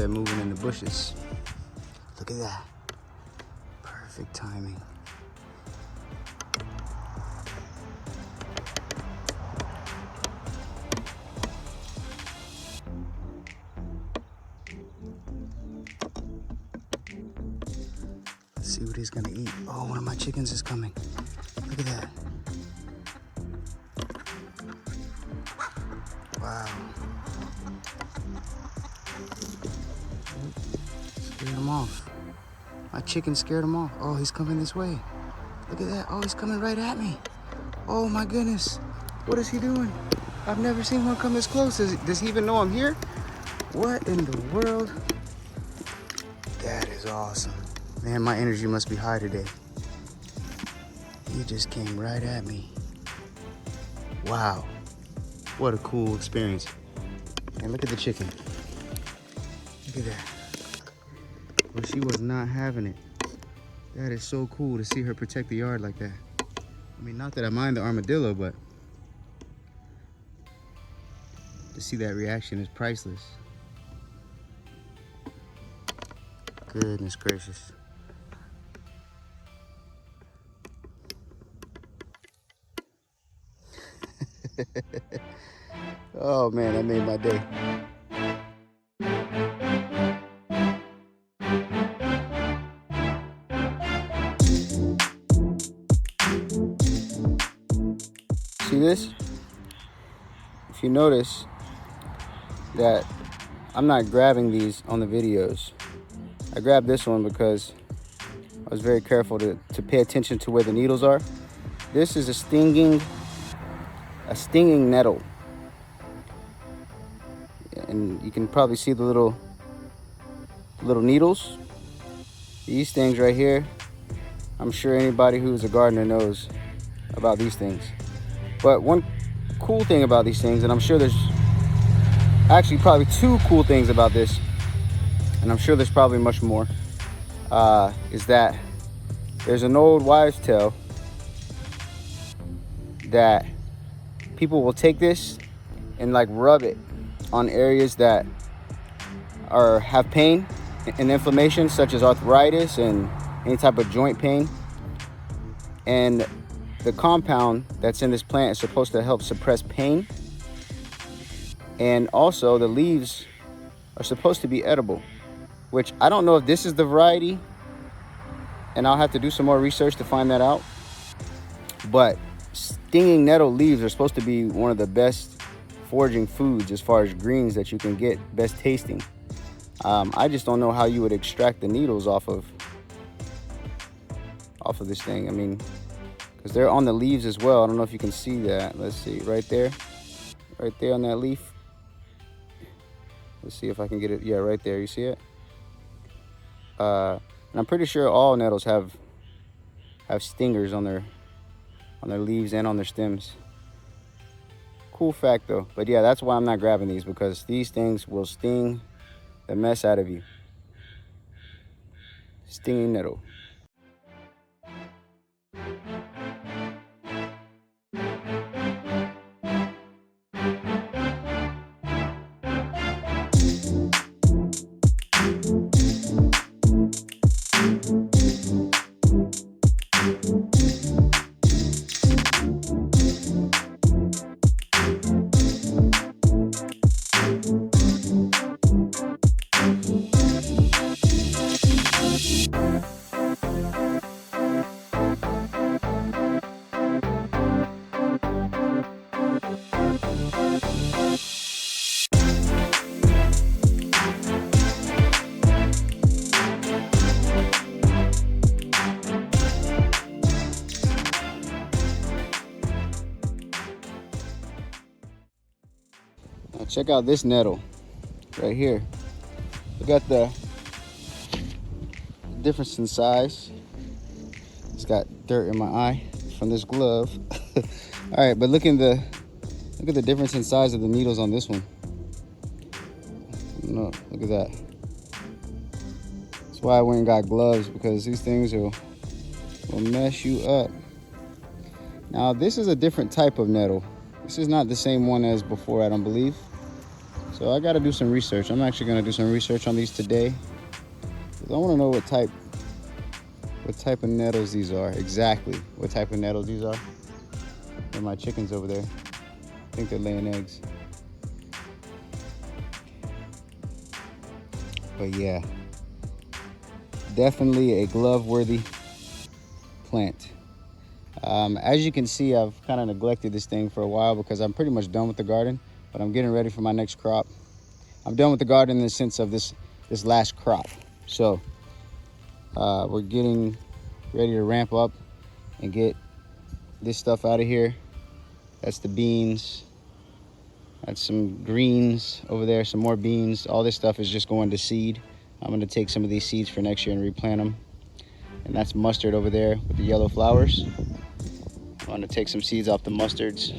they're moving in the bushes. Look at that. Perfect timing. Let's see what he's gonna eat. Oh, one of my chickens is coming. Look at that. Wow. Scared him off. My chicken scared him off. Oh, he's coming this way. Look at that. Oh, he's coming right at me. Oh my goodness. What is he doing? I've never seen one come this close. Does he even know I'm here? What in the world? That is awesome. Man, my energy must be high today. He just came right at me. Wow. What a cool experience. And look at the chicken. Look at that. Well, she was not having it. That is so cool to see her protect the yard like that. I mean, not that I mind the armadillo, but to see that reaction is priceless. Goodness gracious. Oh man, that made my day. See this? If you notice that I'm not grabbing these on the videos. I grabbed this one because I was very careful to pay attention to where the needles are. This is a stinging nettle. And you can probably see the little needles. These things right here, I'm sure anybody who's a gardener knows about these things. But one cool thing about these things, and I'm sure there's actually probably two cool things about this, and I'm sure there's probably much more, is that there's an old wives' tale that people will take this and like rub it on areas that have pain and inflammation, such as arthritis and any type of joint pain. And the compound that's in this plant is supposed to help suppress pain. And also the leaves are supposed to be edible, which I don't know if this is the variety, and I'll have to do some more research to find that out. But stinging nettle leaves are supposed to be one of the best foraging foods as far as greens that you can get, best tasting. I just don't know how you would extract the needles off of this thing. I mean, because they're on the leaves as well. I don't know if you can see that. Let's see, right there on that leaf. Let's see if I can get it. Yeah, right there. You see it? And I'm pretty sure all nettles have stingers on their leaves and on their stems. Cool fact though. But yeah, that's why I'm not grabbing these, because these things will sting the mess out of you. Stinging nettle. Now check out this nettle right here. Look at the difference in size. It's got dirt in my eye from this glove. All right, but look at the difference in size of the needles on this one. No, look at that. That's why I went and got gloves, because these things will mess you up. Now this is a different type of nettle. This is not the same one as before, I don't believe. So I got to do some research. I'm actually going to do some research on these today, because I want to know what type of nettles these are. Exactly what type of nettles these are. And my chickens over there, I think they're laying eggs. But yeah, definitely a glove-worthy plant. As you can see, I've kind of neglected this thing for a while because I'm pretty much done with the garden, but I'm getting ready for my next crop. I'm done with the garden in the sense of this last crop. So we're getting ready to ramp up and get this stuff out of here. That's the beans. That's some greens over there, some more beans. All this stuff is just going to seed. I'm going to take some of these seeds for next year and replant them. And that's mustard over there with the yellow flowers. I'm going to take some seeds off the mustards.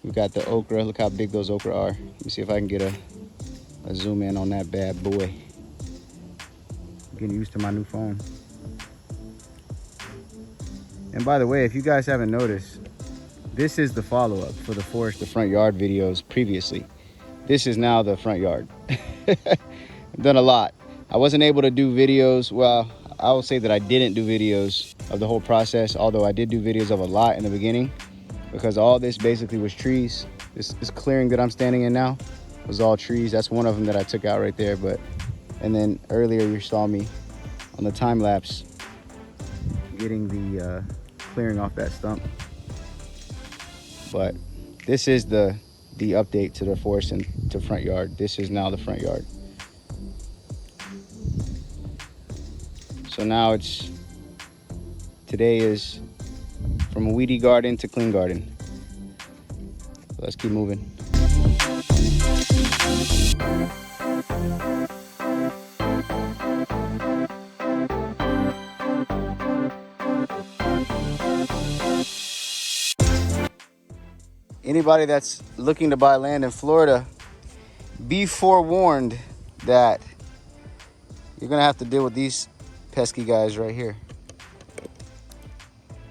We've got the okra. Look how big those okra are. Let me see if I can get a zoom in on that bad boy. I'm getting used to my new phone. And by the way, if you guys haven't noticed, this is the follow-up for the forest, the front yard videos previously. This is now the front yard. I've done a lot. I wasn't able to do videos. Well, I will say that I didn't do videos of the whole process, although I did do videos of a lot in the beginning, because all this basically was trees. This clearing that I'm standing in now was all trees. That's one of them that I took out right there. And then earlier you saw me on the time lapse getting the clearing off that stump. But this is the update to the forest and to front yard. This is now the front yard. So now today is from a weedy garden to clean garden. So let's keep moving. Anybody that's looking to buy land in Florida, be forewarned that you're gonna have to deal with these pesky guys right here.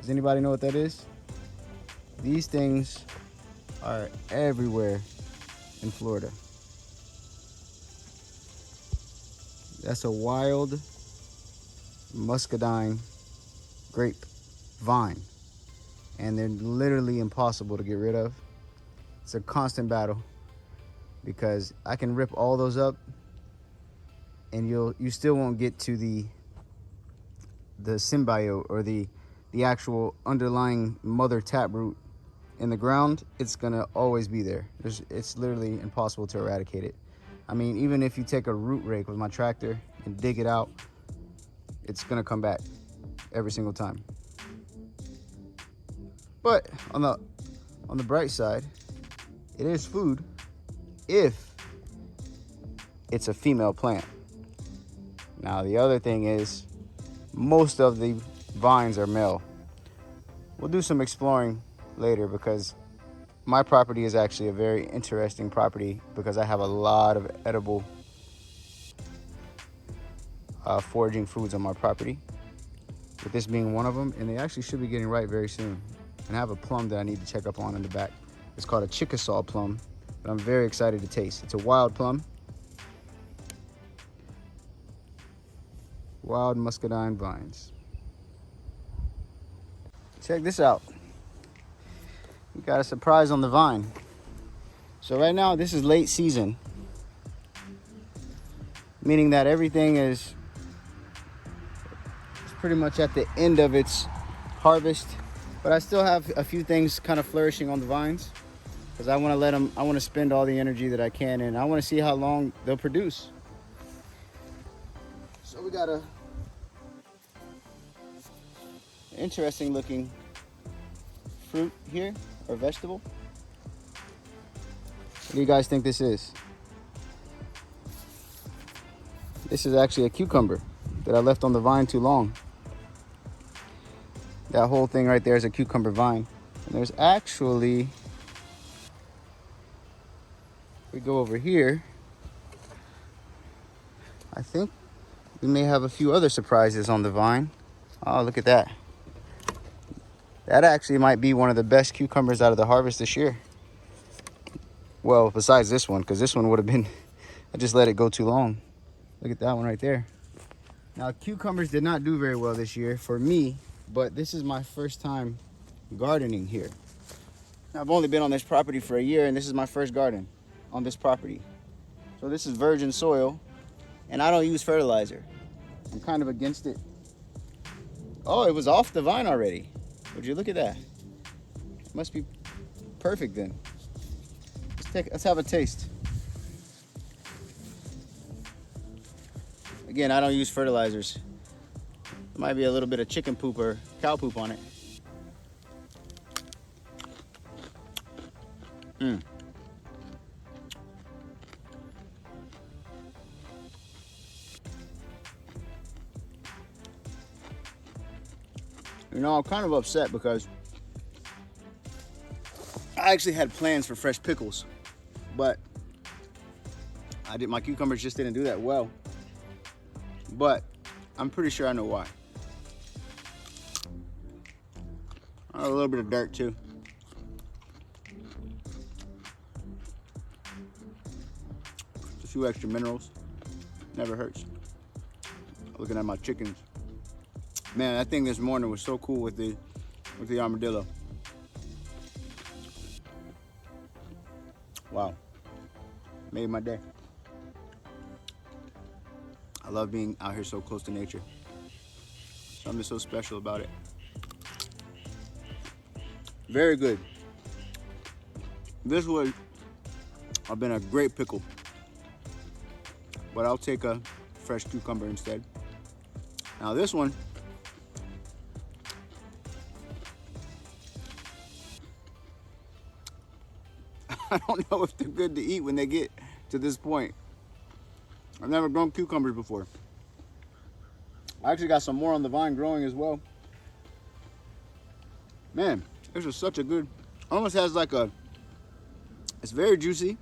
Does anybody know what that is? These things are everywhere in Florida. That's a wild muscadine grape vine, and they're literally impossible to get rid of. It's a constant battle because I can rip all those up and you still won't get to the symbiote or the actual underlying mother taproot in the ground. It's gonna always be there. It's literally impossible to eradicate it. I mean, even if you take a root rake with my tractor and dig it out, it's gonna come back every single time. But on the bright side, it is food if it's a female plant. Now the other thing is, most of the vines are male. We'll do some exploring later because my property is actually a very interesting property because I have a lot of edible foraging foods on my property, with this being one of them, and they actually should be getting ripe very soon. And I have a plum that I need to check up on in the back. It's called a Chickasaw plum, but I'm very excited to taste. It's a wild plum. Wild muscadine vines. Check this out. We got a surprise on the vine. So right now, this is late season, meaning that everything is pretty much at the end of its harvest. But I still have a few things kind of flourishing on the vines because I want to spend all the energy that I can, and I want to see how long they'll produce. So we got a interesting looking fruit here, or vegetable. What do you guys think this is? This is actually a cucumber that I left on the vine too long. That whole thing right there is a cucumber vine. And there's actually, we go over here, I think we may have a few other surprises on the vine. Oh, look at that. That actually might be one of the best cucumbers out of the harvest this year. Well, besides this one, because this one would have been, I just let it go too long. Look at that one right there. Now, cucumbers did not do very well this year for me, but this is my first time gardening here. I've only been on this property for a year, and this is my first garden on this property. So this is virgin soil, and I don't use fertilizer. I'm kind of against it. Oh, it was off the vine already. Would you look at that? It must be perfect then. Let's have a taste. Again, I don't use fertilizers. There might be a little bit of chicken poop or cow poop on it. You know, I'm kind of upset because I actually had plans for fresh pickles, but my cucumbers just didn't do that well. But I'm pretty sure I know why. A little bit of dirt too. A few extra minerals. Never hurts. Looking at my chickens. Man, that thing this morning was so cool with the armadillo. Wow. Made my day. I love being out here so close to nature. Something so special about it. Very good. This would have been a great pickle, but I'll take a fresh cucumber instead. Now this one, I don't know if they're good to eat when they get to this point. I've never grown cucumbers before. I actually got some more on the vine growing as well. Man, this is such a good, almost has like it's very juicy,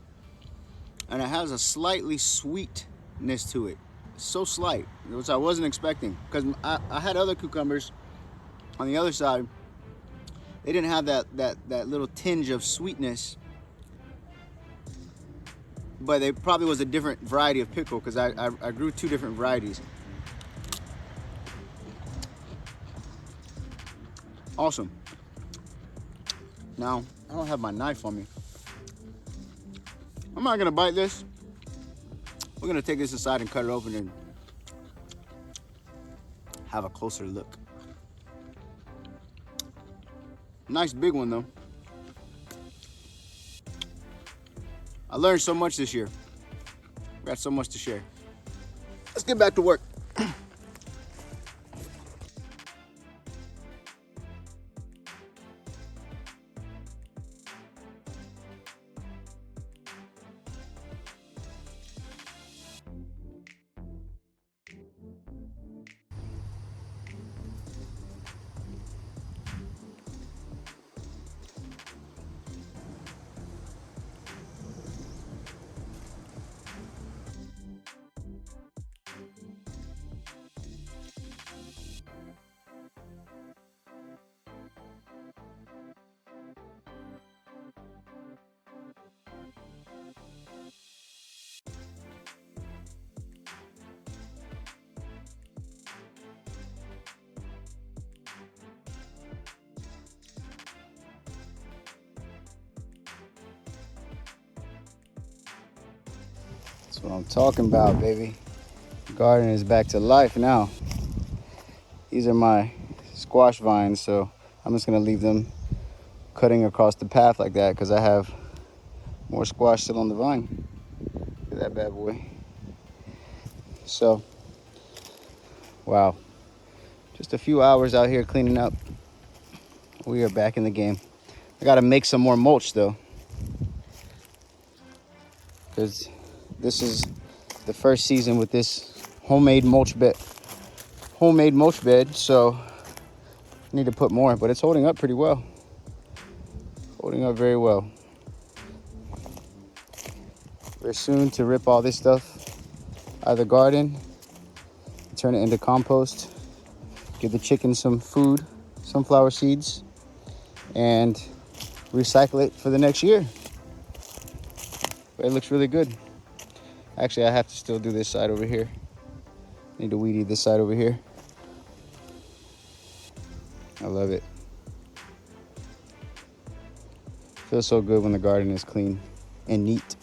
and it has a slightly sweetness to it. It's so slight, which I wasn't expecting, because I had other cucumbers on the other side. They didn't have that little tinge of sweetness, but they probably was a different variety of pickle, because I grew two different varieties. Awesome. Now, I don't have my knife on me. I'm not gonna bite this. We're gonna take this aside and cut it open and have a closer look. Nice big one though. I learned so much this year. Got so much to share. Let's get back to work. That's what I'm talking about, baby. The garden is back to life now. These are my squash vines, so I'm just gonna leave them cutting across the path like that, because I have more squash still on the vine. Look at that bad boy. So, wow. Just a few hours out here cleaning up. We are back in the game. I gotta make some more mulch though, because this is the first season with this homemade mulch bed. So I need to put more, but it's holding up pretty well. Holding up very well. We're soon to rip all this stuff out of the garden, turn it into compost, give the chickens some food, sunflower seeds, and recycle it for the next year. But it looks really good. Actually, I have to still do this side over here. Need to weed eat this side over here. I love it. Feels so good when the garden is clean and neat.